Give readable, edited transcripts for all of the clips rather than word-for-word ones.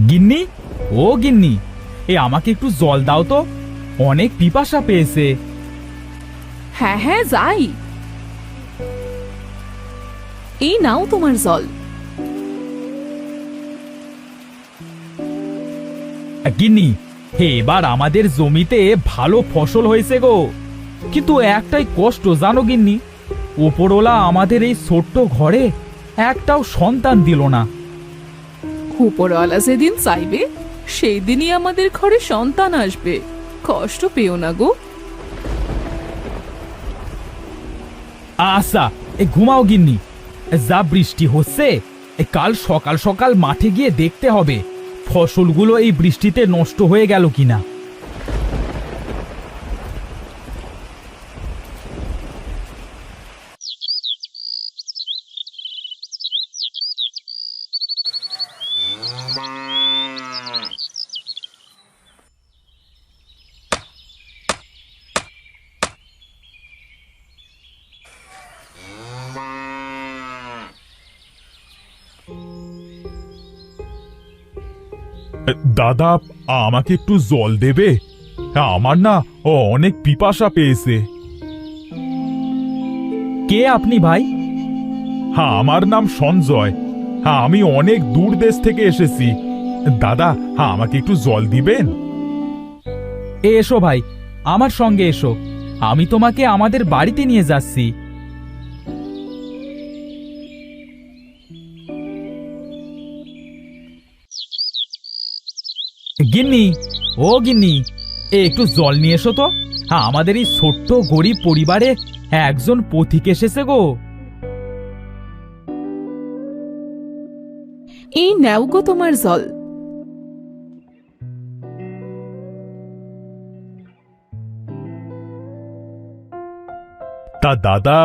গিন্নি, ও গিন্নি, আমাকে একটু জল দাও তো, অনেক পিপাসা পেয়েছে। হ্যাঁ হ্যাঁ যাই, এই নাও তোমার জল। গিন্নি, এবার আমাদের জমিতে ভালো ফসল হয়েছে গো, কিন্তু একটাই কষ্ট জানো গিন্নি, ওপরওয়ালা আমাদের এই ছোট্ট ঘরে একটাও সন্তান দিল না। উপরওয়ালা যেদিন চাইবে সেই দিনই আমাদের ঘরে সন্তান আসবে, কষ্ট পেও না গো। আচ্ছা, ঘুমাও গিন্নি, যা বৃষ্টি হচ্ছে, কাল সকাল সকাল মাঠে গিয়ে দেখতে হবে ফসলগুলো এই বৃষ্টিতে নষ্ট হয়ে গেল কিনা। দাদা, আমাকে একটু জল দেবে? আমার না অনেক পিপাসা পেয়েছে। কে আপনি ভাই? আমার নাম সঞ্জয়। আমি অনেক দূর দেশ থেকে এসেছি। দাদা, আমাকে একটু জল দিবেন? এসো ভাই, আমার সঙ্গে এসো, আমি তোমাকে আমাদের বাড়িতে নিয়ে যাচ্ছি। গিন্নি, ও গিন্নি, একটু জল নিয়ে এসো তো, আমাদের এই ছোট্ট গরিব পরিবারে একজন পথিক এসেছে গো। এই নাও গো তোমার জল। তা দাদা,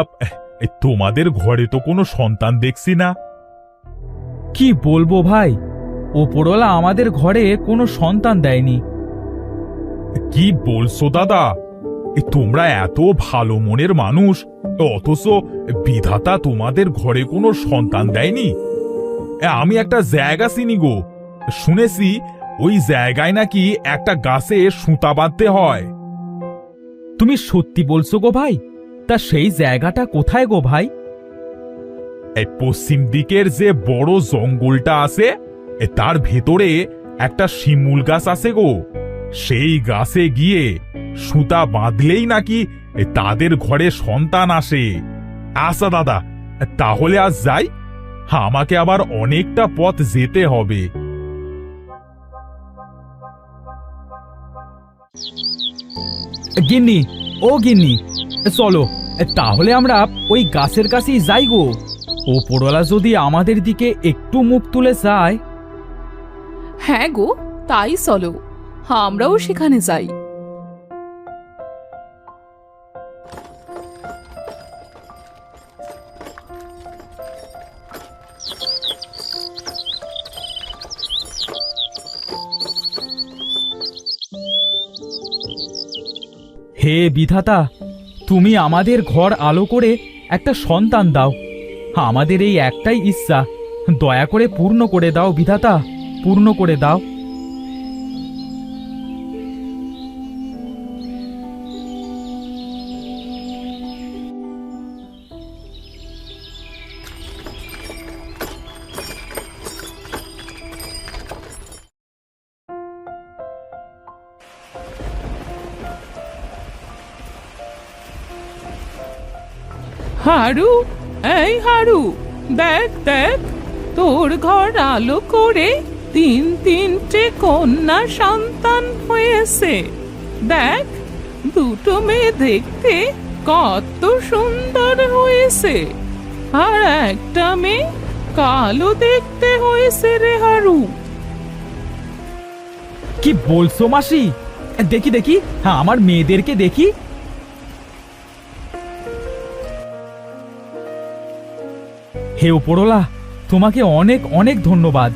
তোমাদের ঘরে তো কোনো সন্তান দেখছি না। কি বলবো ভাই, ওপরওয়ালা আমাদের ঘরে কোনো সন্তান দেয়নি। কি বলছো দাদা? তোমরা এত ভালো মনের মানুষ, অথচ বিধাতা তোমাদের ঘরে কোনো সন্তান দেয়নি। আমি একটা জায়গা চিনি গো, শুনেছি ওই জায়গায় নাকি একটা গাছে সুতা বাঁধতে হয়। তুমি সত্যি বলছো গো ভাই? তা সেই জায়গাটা কোথায় গো ভাই? এই পশ্চিম দিকের যে বড় জঙ্গলটা আছে, তার ভেতরে একটা শিমুল গাছ আছে গো। সেই গাছে গিয়ে সুতা বাঁধলেই নাকি তাদের ঘরে সন্তান আসে। আচ্ছা দাদা, তাহলে আজ যাই, আমাকে আবার অনেকটা পথ যেতে হবে। গিন্নি, ও গিন্নি, চলো তাহলে আমরা ওই গাছের কাছেই যাই গো, ওপরওয়ালা যদি আমাদের দিকে একটু মুখ তুলে চায়। হ্যাঁ গো, তাই চলো, আমরাও সেখানে যাই। হে বিধাতা, তুমি আমাদের ঘর আলো করে একটা সন্তান দাও, আমাদের এই একটাই ইচ্ছা, দয়া করে পূর্ণ করে দাও বিধাতা, পূর্ণ করে দাও। হারু, এই হারু, দেখ দেখ, তোর ঘর আলো করে তিনটে কন্যা সন্তান হয়েছে। দেখ, দুটো মেয়ে দেখতে কত সুন্দর হয়েছে, আর একটা মেয়ে কালো দেখতে হয়েছে রে হারু। কি বলছো মাসি? দেখি দেখি, আমার মেয়েদেরকে দেখি। হে উপরওয়ালা, তোমাকে অনেক অনেক ধন্যবাদ।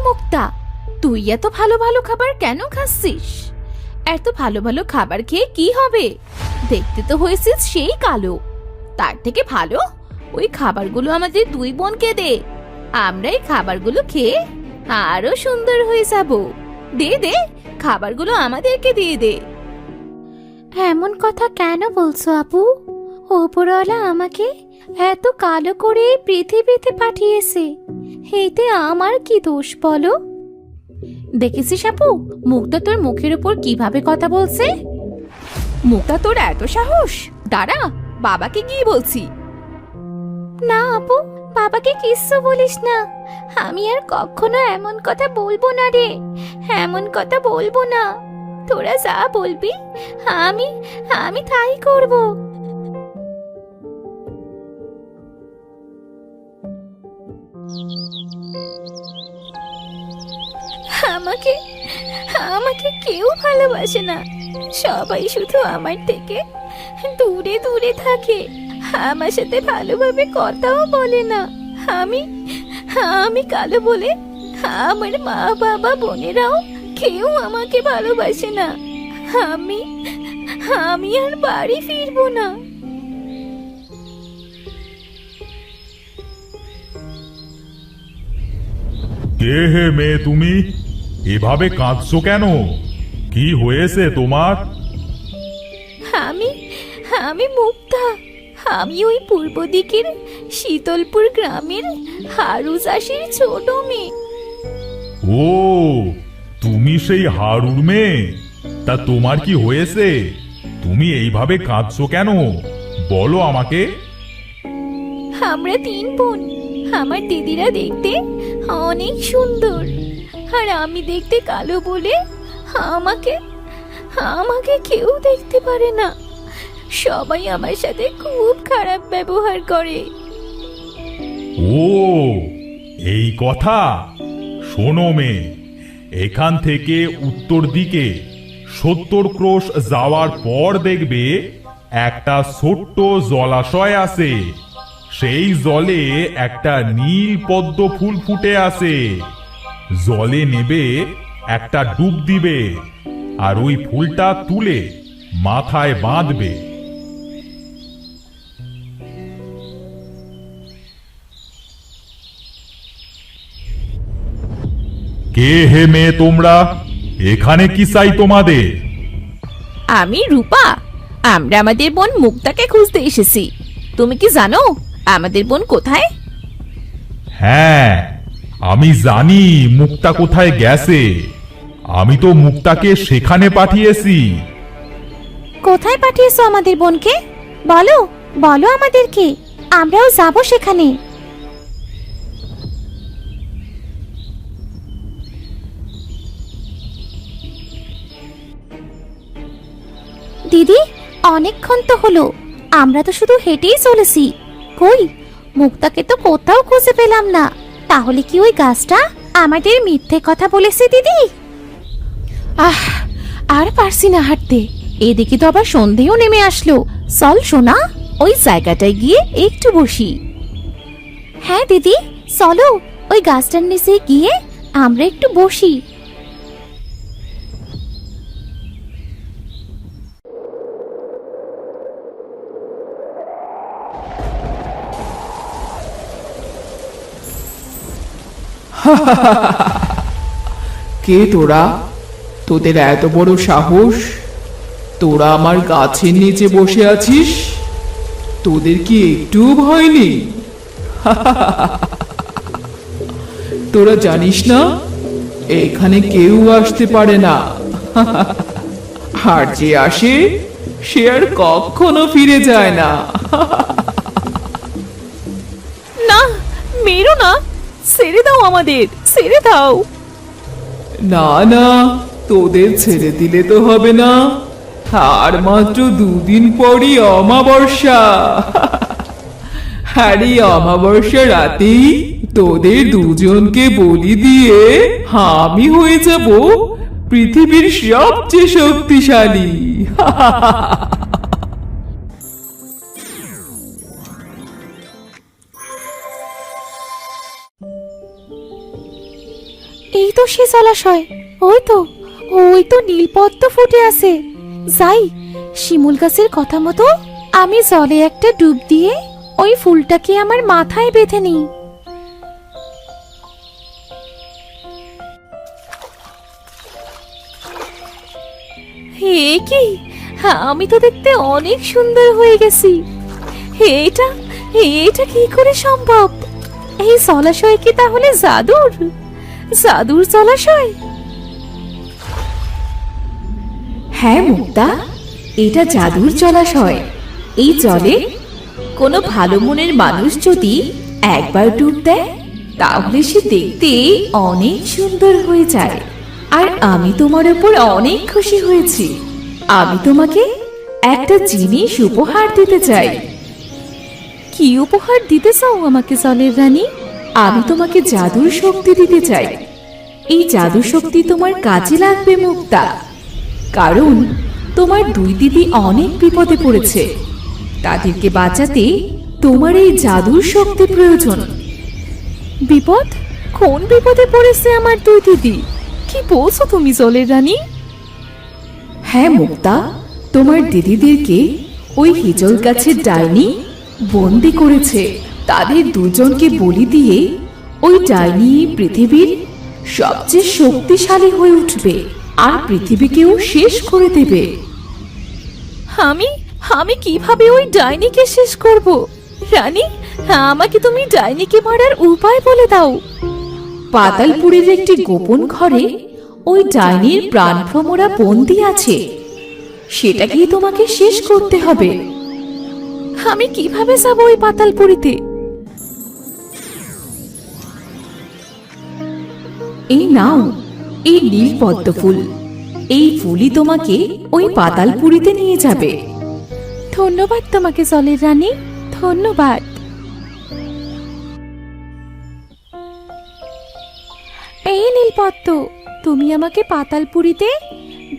মুক্তা, তুই এত ভালো ভালো খাবার কেন খাচ্ছিস? এত ভালো ভালো খাবার খেয়ে কি হবে? দেখতে তো হয়েছিস সেই কালো। তার থেকে ভালো ওই খাবারগুলো আমাদের দুই বোনকে দে, আমরা এই খাবারগুলো খেয়ে আরো সুন্দর হয়ে যাব। দে দে, খাবারগুলো আমাদেরকে দিয়ে দে। এমন কথা কেন বলছো আপু? ওপরওয়ালা আমাকে এত কালো করে এই পৃথিবীতে পাঠিয়েছে, এতে আমার কি দোষ বলো? দেখেছিস আপু, মুক্তা তোর মুখের উপর কিভাবে কথা বলছে? মুক্তা, তোর এত সাহস? দাঁড়া, বাবাকে গিয়ে বলছি। না আপু, বাবাকে কিচ্ছু বলিস না। আমি আর কখনো এমন কথা বলবো না রে, এমন কথা বলবো না। তোরা যা বলবি আমি আমি তাই করব। আমাকে আমাকে কেউ ভালোবাসে না, সবাই শুধু আমার থেকে দূরে দূরে থাকে, আমার সাথে ভালোভাবে কথাও বলে না। আমি আমি কালো বলে আমার মা বাবা বোনেরাও কেউ আমাকে ভালোবাসে না। আমি আমি আর বাড়ি ফিরবো না। কে হে মেয়ে তুমি? এভাবে কাঁদছো কেন? কি হয়েছে তোমার? আমি আমি মুক্তা। আমি ওই পূর্ব দিকের শীতলপুর গ্রামের হারু চাষির ছোট মেয়ে। ও, তুমি সেই হারুর মেয়ে? তা তোমার কি হয়েছে? তুমি এইভাবে কাঁদছো কেন? বলো আমাকে। আমরা তিন বোন। আমার দিদিরা দেখতে অনেক সুন্দর, আর আমি দেখতে কালো বলে আমাকে আমাকে কেউ দেখতে পারে না। সবাই আমার সাথে খুব খারাপ ব্যবহার করে। ও, এই কথা। শোনো মেয়ে, এখান থেকে উত্তর দিকে 70 ক্রোশ যাওয়ার পর দেখবে একটা ছোট্ট জলাশয় আছে। সেই জলে একটা নীল পদ্ম ফুল ফুটে আছে। জলে নেবে একটা ডুব দিবে, আর ওই ফুলটা তুলে মাথায় বাঁধবে। কে হে মেয়ে তোমরা? এখানে কি চাই তোমাদের? আমি রূপা। আমরা আমাদের বোন মুক্তাকে খুঁজতে এসেছি। তুমি কি জানো আমাদের বোন কোথায়? হ্যাঁ, আমি জানি মুক্তা কোথায় গেছে। আমি তো মুক্তাকে সেখানে পাঠিয়েছি। কোথায় পাঠিয়েছো আমাদের বোনকে? বলো বলো আমাদেরকে, আমরাও যাব সেখানে। দিদি, অনেকক্ষণ তো হলো, আমরা তো শুধু হেঁটেই চলেছি। কই, মুক্তাকে তো কোথাও খুঁজে পেলাম না। তাহলে কি ওই গাছটা আমাদের মিথ্যে কথা বলেছে দিদি? আর পারছি না হাঁটতে। এদিকে তো আবার সন্ধেও নেমে আসলো। চল সোনা, ওই জায়গাটায় গিয়ে একটু বসি। হ্যাঁ দিদি, চলো ওই গাছটার নিচে গিয়ে আমরা একটু বসি। কে তোরা? তোদের এত বড় সাহস? তোরা আমার গাছের নিচে বসে আছিস? তোদের কি একটু ভয় নেই? তোরা জানিস না এখানে কেউ আসতে পারে না, আর যে আসে সে আর কখনো ফিরে যায় না। না, মেরো না, ছেড়ে দাও আমাদের, ছেড়ে দাও। না না, তোদের ছেড়ে দিলে তো হবে না। আর মাত্র 2 দিন পরই অমাবস্যা। আর এই অমাবস্যা রাতেই তোদের দুজনকে বলি দিয়ে আমি হয়ে যাব পৃথিবীর সবচেয়ে শক্তিশালী। সে জলাশয়, ওই তো নীলপদ্ম ফুটে আছে। যাই, শিমুল গাছের কথা মতো আমি জলে একটা ডুব দিয়ে ওই ফুলটাকে আমার মাথায় বেঁধে নিই। হে কি, আমি তো দেখতে অনেক সুন্দর হয়ে গেছি। এটা এটা কি করে সম্ভব? এই জলাশয় কি তাহলে জাদুর জলাশয়? হ্যাঁ মুক্তা, এটা জাদুর জলাশয়। এই জলে কোনো ভালো মনের মানুষ যদি একবার ডুব দেয় তাহলে সে দেখতে অনেক সুন্দর হয়ে যায়। আর আমি তোমার উপর অনেক খুশি হয়েছি। আমি তোমাকে একটা জিনিস উপহার দিতে চাই। কি উপহার দিতে চাও আমাকে জলের রানী? আমি তোমাকে জাদুর শক্তি দিতে চাই। এই জাদুর শক্তি তোমার কাজে লাগবে মুক্তা, কারণ তোমার দুই দিদি অনেক বিপদে পড়েছে। তাদেরকে বাঁচাতে তোমার এই জাদুর শক্তি প্রয়োজন। বিপদ? কোন বিপদে পড়েছে আমার দুই দিদি? কি বলছো তুমি জলের রানী? হ্যাঁ মুক্তা, তোমার দিদিদেরকে ওই হিজল গাছের ডাইনি বন্দি করেছে। তাদের দুজনকে বলি দিয়ে ওই ডাইনি পৃথিবীর সবচেয়ে শক্তিশালী হয়ে উঠবে আর পৃথিবীকেও শেষ করে দেবে। আমি কিভাবে ওই ডাইনিকে শেষ করব? রানী, আমাকে তুমি ডাইনিকে মারার উপায় বলে দাও। পাতালপুরের একটি গোপন ঘরে ওই ডাইনির প্রাণভ্রমরা বন্দী আছে। সেটাকেই তোমাকে শেষ করতে হবে। আমি কিভাবে যাব ওই পাতালপুরীতে? এই নাও, এই নীল পদ্ম ফুল। এই ফুলই তোমাকে ওই পাতালপুরীতে নিয়ে যাবে। ধন্যবাদ তোমাকে জলের রানী, ধন্যবাদ। এই নীলপদ্ম, তুমি আমাকে পাতালপুরীতে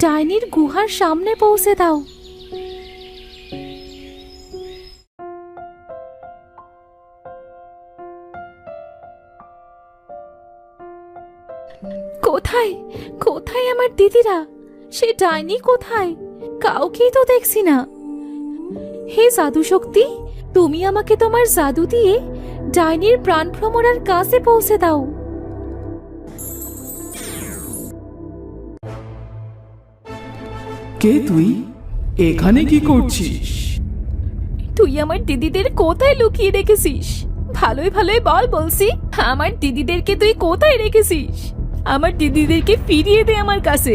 ডাইনির গুহার সামনে পৌঁছে দাও। কোথায় কোথায় আমার দিদিরা? সে ডাইনি কোথায়? কাউকেই তো দেখছি না। হে জাদু শক্তি, তুমি আমাকে তোমার জাদু দিয়ে ডাইনির প্রাণভ্রমরার কাছে পৌঁছে দাও। কে তুই? এখানে কি করছিস? তুই আমার দিদিদের কোথায় লুকিয়ে রেখেছিস? ভালোই ভালোই বল বলছি। আমার দিদিদেরকে তুই কোথায় রেখেছিস? আমার দিদিদেরকে ফিরিয়ে দে আমার কাছে।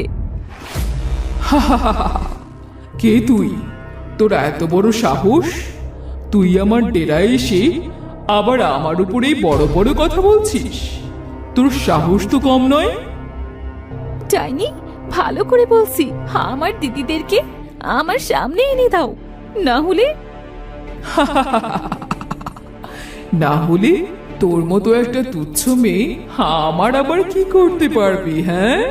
কে তুই? তোর এত বড় সাহস? তুই আমার ডেরায় এসে আবার আমার উপরেই বড় বড় কথা বলছিস? তোর সাহস তো কম নয়। ডাইনি, ভালো করে বলছি, আমার দিদিদেরকে আমার সামনে এনে দাও, না হলে তোর মতো একটা তুচ্ছ মেয়ে আমার আবার কি করতে পারবি? হ্যাঁ,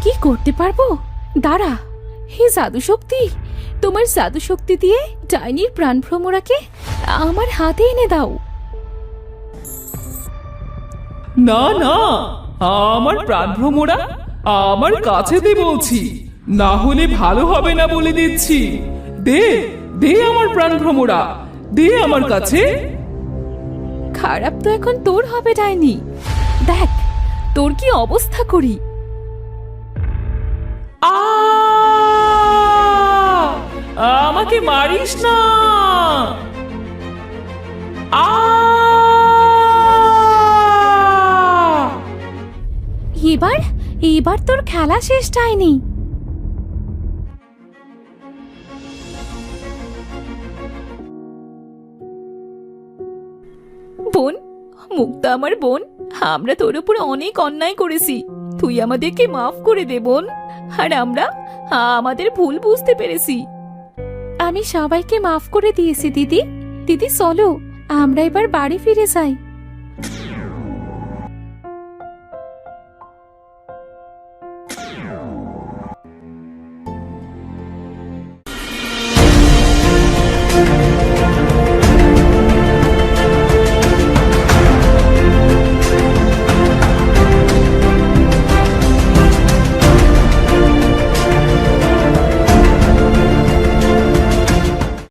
কি করতে পারবো? দাঁড়া, হে জাদু শক্তি, তোমার জাদু শক্তি দিয়ে ডাইনির প্রাণভ্রমরাকে আমার হাতে এনে দাও। না না, আমার প্রাণভ্রমরা আমার কাছে দে বলছি, না হলে ভালো হবে না বলে দিচ্ছি। দে দে আমার প্রাণভ্রমরা, দে আমার কাছে। খারাপ তো এখন তোর হবে ডাইনি, দেখ তোর কি অবস্থা করি। আমাকে মারিস না। এবার তোর খেলা শেষ ডাইনি। বোন, মুক্তা আমার বোন, আমরা তোর উপর অনেক অন্যায় করেছি, তুই আমাদেরকে মাফ করে দে বোন। আর আমরা আমাদের ভুল বুঝতে পেরেছি। আমি সবাইকে মাফ করে দিয়েছি দিদি। দিদি চলো, আমরা এবার বাড়ি ফিরে যাই।